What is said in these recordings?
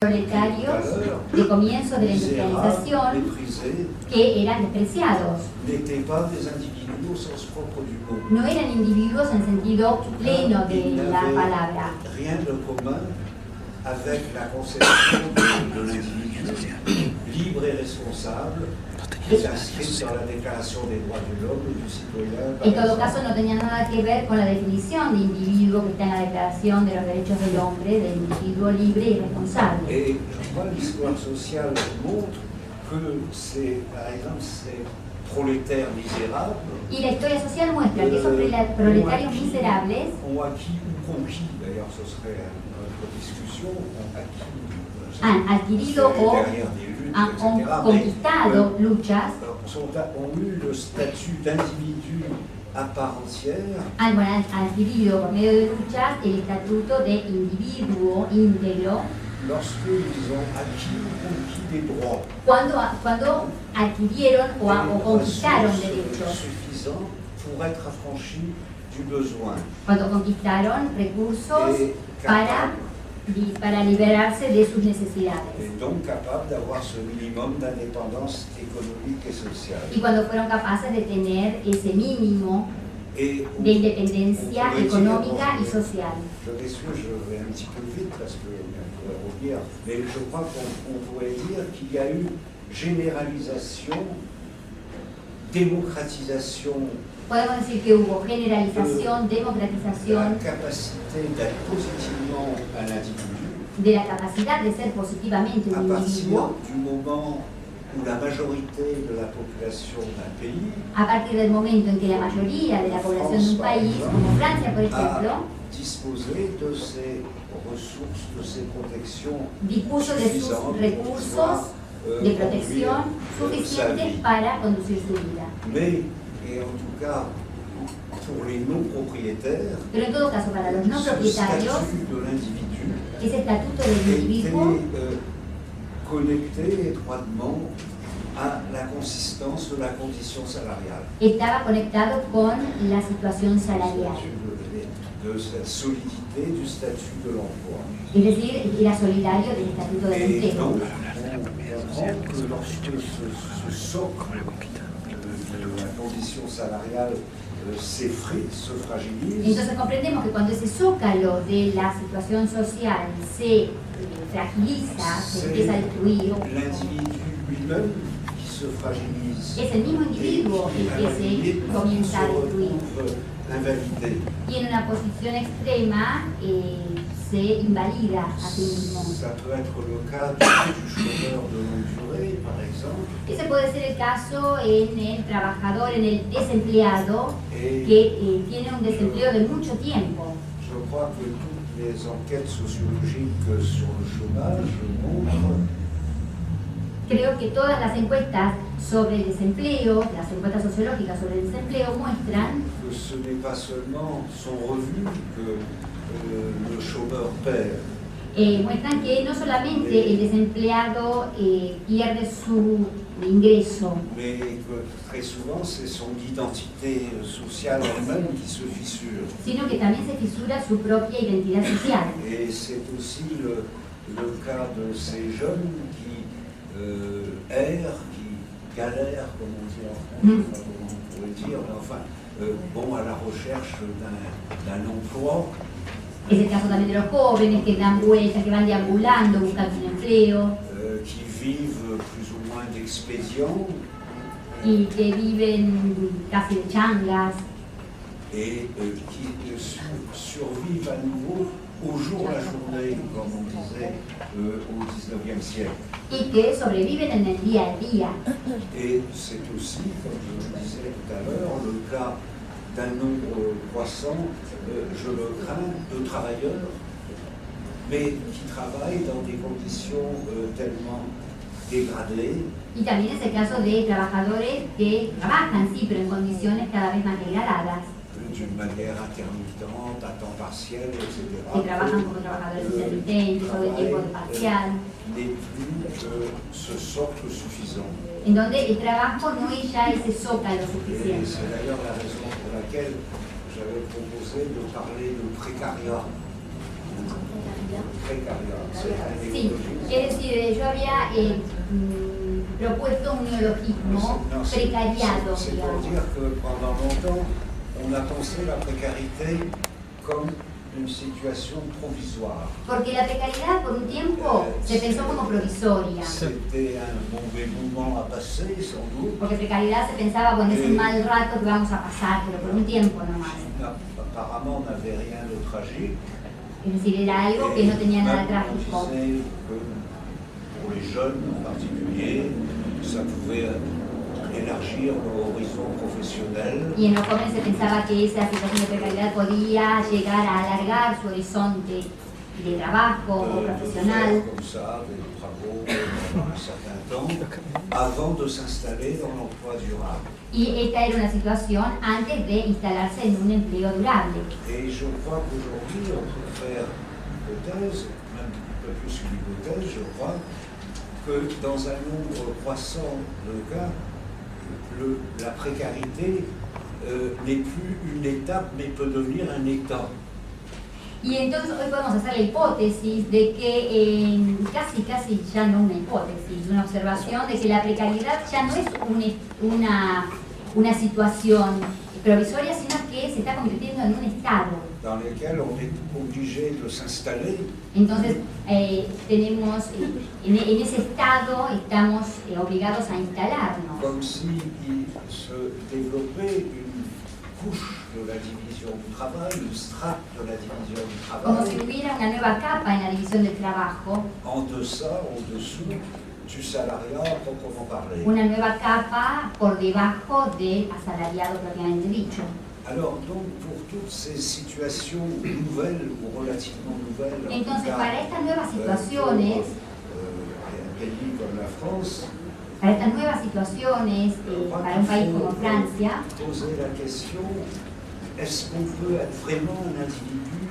proletarios de comienzo de la industrialización que eran despreciados. No eran individuos en sentido pleno de la palabra. Avec la conception de l'individu libre et responsable qui est inscrite dans la Déclaration des droits de l'homme et du citoyen. En todo caso, no tenía nada que ver con la definición de individuo que está en la Declaración de los Derechos del Hombre, del individuo libre y responsable. Et je crois que l'histoire sociale montre que c'est, par exemple, ces prolétaires misérables. Y la historia social muestra que esos proletarios miserables ont acquis ou conquis, d'ailleurs ce serait notre discussion, han adquirido o han conquistado luchas, ont eu le statut d'individu à part entière. Han adquirido por medio de luchas el estatuto de individuo íntegro. Lorsqu'ils ont acquis ou conquis des droits. Cuando adquirieron o conquistaron derechos. Suffisants pour être affranchis du besoin. Cuando conquistaron recursos para liberarse de sus necesidades. Et donc capables d'avoir ce minimum d'indépendance économique et sociale. Y cuando fueron capaces de tener ese mínimo de independencia económica y social. Je vais un petit peu vite parce que on pourrait revenir, mais je crois qu'on pourrait dire qu'il y a eu généralisation, démocratisation. Podemos decir que hubo generalización, democratización de la capacité d'être positivement un individu. De la capacidad de ser positivamente un individuo. À partir du moment où la majorité de la population d'un pays. A partir del momento en que la mayoría de la población de un país, como Francia por ejemplo, disposer de ses ressources, de ses protections. Dispuso de sus recursos de protección suficientes para conducir su vida. Mais, et en tout cas, pour les non-propriétaires, pero en todo caso para los no propietarios, ese estatuto del individuo connecté étroitement à la consistance de la condition salariale. Estaba conectado con la situación salarial. De la solidité du statut de l'emploi. Es decir, era solidario del estatuto del empleo. Donc, on comprend que lorsque ce socle de la condition salariale se fragiliza. Entonces comprendemos que cuando ese zócalo de la situación social se fragiliza, se empieza a destruir, l'individu lui-même qui se fragilise. Es el mismo individuo el que se comienza a destruir. Y en una posición extrema se invalida a sí mismo. Ça peut être le cas du chômeur de longue durée, par exemple. Ese puede ser el caso en el trabajador, en el desempleado, que tiene un desempleo de mucho tiempo. Je crois que toutes les enquêtes sociologiques sur le chômage montrent. Creo que todas las encuestas sobre el desempleo, las encuestas sociológicas sobre el desempleo muestran que ce n'est pas seulement son revenu que le chômeur perd. Muestran que no solamente el desempleado pierde su ingreso, mais que très souvent c'est son identité sociale elle-même qui se fissure. Sino que también se fisura su propia identidad social. Et c'est aussi le cas de ces jeunes qui errent, qui galèrent, comme on dit en France, comment on pourrait dire, enfin, bon, à la recherche d'un emploi. Es el caso también de los jóvenes que dan vueltas, que van deambulando buscando un empleo. Qui vivent plus ou moins d'expédients. Y que viven casi de changas. Et qui survivent à nouveau au jour la journée, comme on disait au XIXe siècle. Y que sobreviven en el día a día. Et c'est aussi, comme je le disais tout à l'heure, le cas d'un nombre croissant, je le crains, de travailleurs, mais qui travaillent dans des conditions tellement dégradées. Y también es el caso de trabajadores que trabajan, sí, pero en condiciones cada vez más degradadas. D'une manière intermittente, à temps partiel, etc. Que trabajan como trabajadores intermitentes o de tiempo parcial. N'est plus que ce socle suffisant. En donde el trabajo no es ya ese zócalo suficiente. C'est d'ailleurs la raison pour laquelle j'avais proposé de parler de précariat. Sí, es decir, yo había propuesto un neologismo precariado. C'est pour dire que pendant longtemps, on a pensé la précarité comme une situation provisoire. Porque la precariedad por un tiempo se pensó como provisoria. C'était un mauvais moment à passer, sans doute. Porque precariedad se pensaba, bueno, es un mal rato que vamos a pasar, pero por un tiempo nomás. Apparemment, on n'avait rien de tragique. Es decir, era algo que no tenía nada trágico. On disait que pour les jeunes en particulier, ça pouvait élargir leur horizon professionnel. Y en los jóvenes se pensaba que esa situación de precariedad podía llegar a alargar su horizonte de trabajo o profesional. Comme ça, des travaux pendant un certain temps, avant de s'installer dans l'emploi durable. Y esta era una situación antes de instalarse en un empleo durable. Et je crois qu'aujourd'hui, on peut faire l'hypothèse, même un peu plus une hypothèse, je crois, que dans un nombre croissant de cas, la précarité n'est plus une étape, mais peut devenir un état. Y entonces hoy podemos hacer la hipótesis de que, casi ya no una hipótesis, una observación de que la precariedad ya no es una situación provisoria, sino que se está convirtiendo en un estado. Dans lequel on est obligé de s'installer. Entonces, tenemos, en ese estado estamos obligados a instalarnos. Comme si il se développait une couche de la division du travail, une strate de la division du Como si travail, hubiera una nueva capa en la división del trabajo, en deçà, au-dessous du salariat proprement parlé. una nueva capa por debajo del asalariado propiamente dicho. Alors donc pour toutes ces situations nouvelles ou relativement nouvelles, en tout Entonces, cas, para estas nuevas situaciones, un pays comme la France, para estas nuevas situaciones, para un país como Francia, poser la question, est-ce qu'on peut être vraiment un individu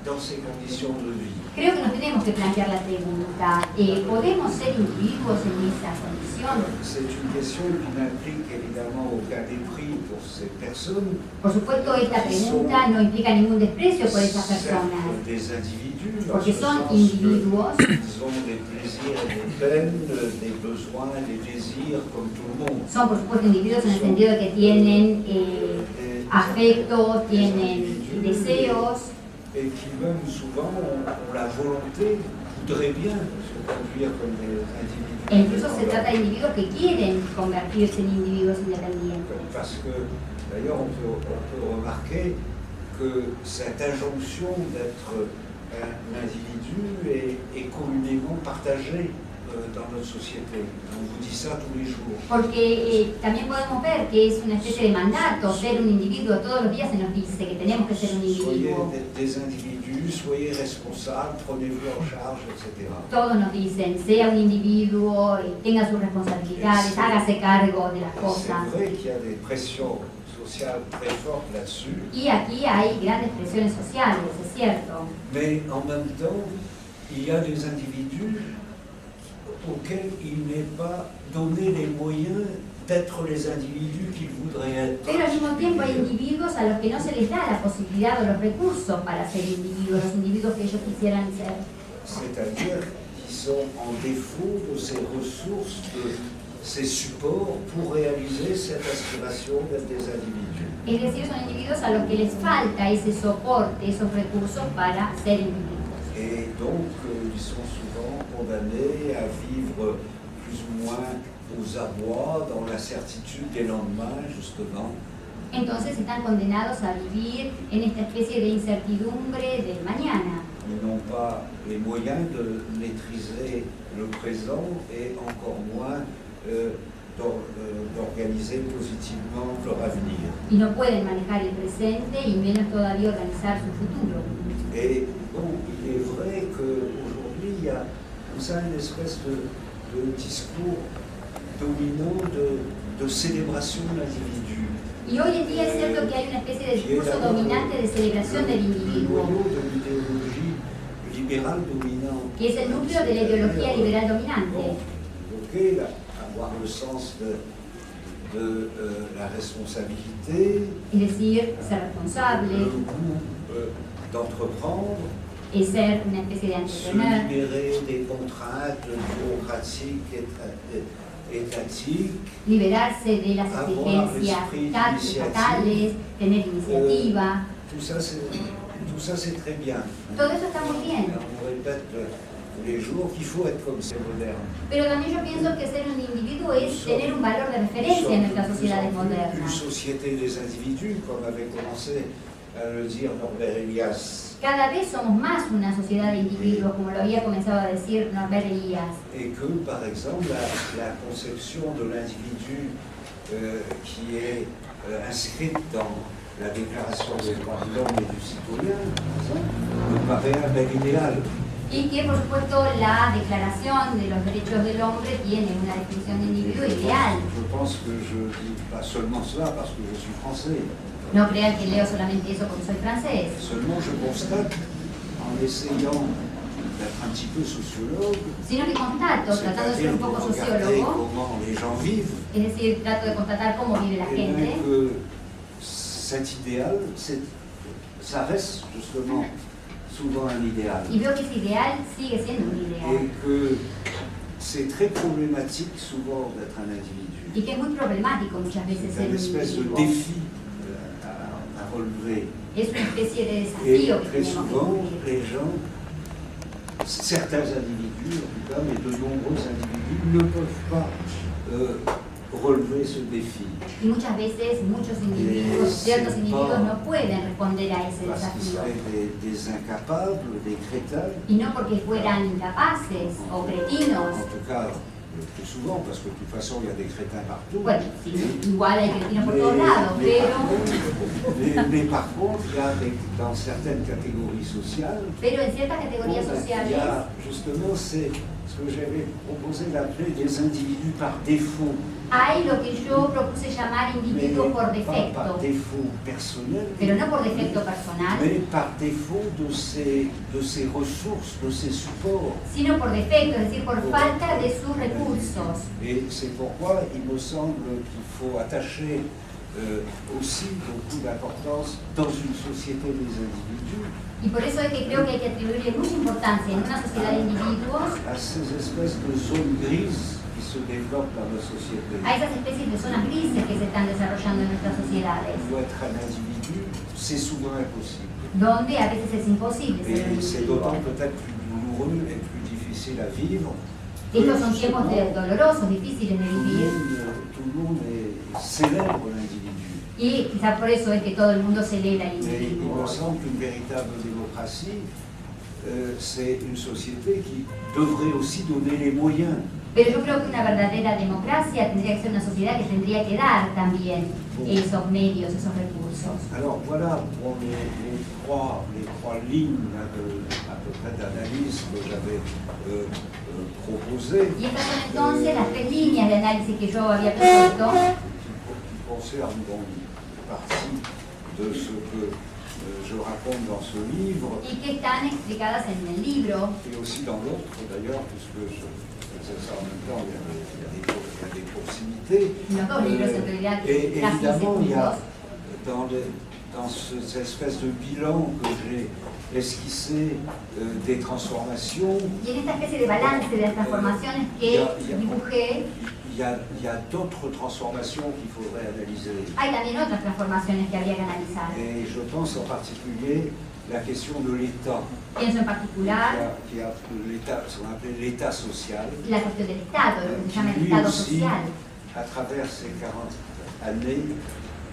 dans ces conditions de vie? creo que nos tenemos que plantear la pregunta, ¿podemos ser individuos en esas condiciones? C'est une question qui n'implique évidemment aucun mépris pour ces personnes. Por supuesto, esta pregunta no implica ningún desprecio por esas personas, Des individus, porque dans ce son sens individuos, qu'ils ont des plaisirs et des peines, des besoins, des désirs comme tout le monde. son por supuesto individuos en el sentido de que tienen afectos, tienen deseos, Et qui même souvent ont la volonté, voudraient bien se conduire comme des individus. e incluso se trata de individuos que quieren convertirse en individuos independientes. Parce que d'ailleurs on peut remarquer que cette injonction d'être un individu est communément partagée dans notre société. On vous dit ça tous les jours. Porque también podemos ver que es una especie de mandato ser un individuo. Todos los días se nos dice que tenemos que ser un individuo. Soyez des individus, soyez responsables, prenez-vous en charge, etc. Todos nos dicen, sea un individuo, tenga sus responsabilidades, hágase cargo de las cosas. C'est vrai qu'il y a des pressions sociales très fortes là-dessus. Y aquí hay grandes presiones sociales, es cierto. Mais en même temps, il y a des individus auxquels il n'est pas donné les moyens d'être les individus qu'ils voudraient être. Pero al mismo tiempo hay individuos a los que no se les da la posibilidad o los recursos para ser individuos, los individuos que ellos quisieran ser. C'est-à-dire qu'ils sont en défaut de ces ressources, de ces supports pour réaliser cette aspiration d'être des individus. Es decir, son individuos a los que les falta ese soporte, esos recursos para ser individuos. Et donc, ils sont souvent condamnés à vivre plus ou moins aux abois, dans l'incertitude des lendemains, justement. Entonces están condenados a vivir en esta especie de incertidumbre del mañana. Ils n'ont pas les moyens de maîtriser le présent et encore moins d'organiser positivement leur avenir. Y no pueden manejar el presente y menos todavía organizar su futuro. Et bon, il est vrai qu'aujourd'hui, il y a comme ça une espèce de discours dominant de célébration de l'individu. Y hoy en día es cierto que hay una especie de discurso dominante de celebración del individuo, De l'idéologie libérale dominante. que es el núcleo de la ideología liberal dominante. Ok, avoir le sens de la responsabilité, Es decir, ser responsable, le goût d'entreprendre, es ser una especie de se entrepreneur, libérer des contraintes bureaucratiques et étatiques, liberarse de las exigencias estatales, tener iniciativa. tout ça c'est très bien. Todo eso está muy bien. On répète tous les jours qu'il faut être comme c'est moderne. Pero también yo pienso que ser un individuo es tener un valor de referencia en nuestras sociedades Une modernas. société des individus, comme avait commencé à le dire Norbert Elias. Cada vez somos más una sociedad de individuos, como lo había comenzado a decir Norbert Elias. Et que, par exemple, la conception de l'individu qui est inscrite dans la Déclaration des droits de l'homme et du citoyen, par exemple, me paraît un bel idéal. Y que, por supuesto, la Declaración de los Derechos del Hombre tiene una definición de individuo ideal. Je pense que je ne dis pas seulement cela parce que je suis français. No crean que leo solamente eso porque soy francés. Seulement je constate, en essayant d'être un petit peu sociologue, Sino que constato, tratando de ser un poco regarder sociólogo, comment les gens vivent, es decir, trato de constatar cómo vive la et bien gente, que cet idéal, ça reste justement souvent un idéal. y veo que ese ideal sigue siendo un Et ideal. que c'est très problématique souvent d'être un individu. Y que es muy problemático muchas veces C'est ser une un espèce de individuo. défi à relever. Es una especie de Et desafío que très tenemos que souvent, cumplir. les gens, certains individus en tout cas, mais de nombreux individus, ne peuvent pas relever ce défi. Y muchas veces muchos individuos, ciertos individuos no pueden responder a ese Parce qu'ils desafío. seraient des incapables, des crétins. Y no porque fueran incapaces o cretinos. En tout cas, le plus souvent, parce que de toute façon, il y a des crétins partout. Bueno, sí, igual hay cretinos por todos lados, pero Mais par contre, il y a dans certaines catégories sociales, en ciertas categorías il y sociales a justement c'est ce que j'avais proposé d'appeler des individus par défaut. hay lo que yo propuse llamar individuos por Pas par defecto, défaut personnel, pero no por defecto personal, mais par défaut de ses ressources, de ses supports. sino por defecto, es decir, por falta de sus recursos. Et c'est pourquoi il me semble qu'il faut attacher aussi beaucoup d'importance dans une société des individus Y por eso es que creo que hay que atribuirle mucha importancia en una sociedad de individuos à ces espèces de zones grises qui se développent dans nos sociétés. a esas especies de zonas grises que se están desarrollando en nuestras sociedades, Où être un individu, c'est souvent impossible. donde a veces es imposible ser un Et c'est individuo. d'autant peut-être plus douloureux et plus difficile à vivre. Estos son tiempos dolorosos, difíciles de vivir, Tout le monde célèbre l'individu. y quizá por eso es que todo el mundo celebra el Mais il individuo. me semble qu'une véritable démocratie, c'est une société qui devrait aussi donner les moyens. Pero yo creo que una verdadera democracia tendría que ser una sociedad que tendría que dar también esos medios, esos recursos. Alors voilà pour les trois lignes là, à peu près d'analyse que j'avais proposées, Y estas son entonces las tres líneas de análisis que yo había propuesto, qui concernent donc une partie de ce que je raconte dans ce livre, y que están explicadas en el libro, et aussi dans l'autre d'ailleurs, puisque je faisais ça en même temps, il y a des proximités. los dos libros en realidad Et casi évidemment, il y a seguidos. dans cette espèce de bilan que j'ai esquissé des transformations, Y en esta especie de balance de las transformaciones que dibujé, il y a d'autres transformations qu'il faudrait analyser. hay también otras transformaciones que habría que analizar. Et je pense en particulier la question de l'État, Pienso en particular qui a l'État, ce qu'on appelle l'État social, la cuestión del Estado, lo que se qui llama el lui Estado aussi, social, à travers ces 40 années,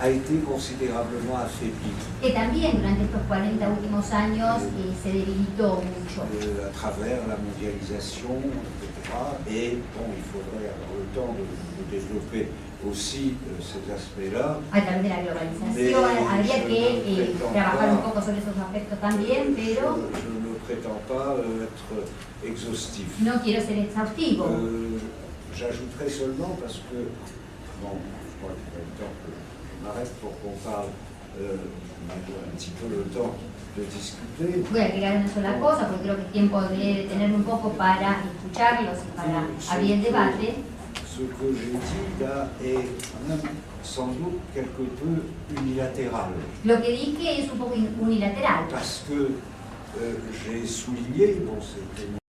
a été considérablement affaibli. que también durante estos 40 últimos años se debilitó mucho. À travers la mondialisation, etc. Et bon, il faudrait avoir le temps de développer aussi ces aspects-là. A través de la globalización, habría que trabajar un poco sobre esos aspectos también, pero Je ne prétends pas être exhaustif. no quiero ser exhaustivo. J'ajouterai seulement parce que, bon, je crois qu'il va être temps que je m'arrête pour qu'on parle, on a un petit peu le temps de discuter. Voy a agregar una sola cosa, porque creo que es tiempo de detenerme un poco para escucharlos y para abrir el debate. Ce que j'ai dit là est quand même sans doute quelque peu unilatéral. Lo que dije es un poco unilateral, Parce que j'ai souligné dans ces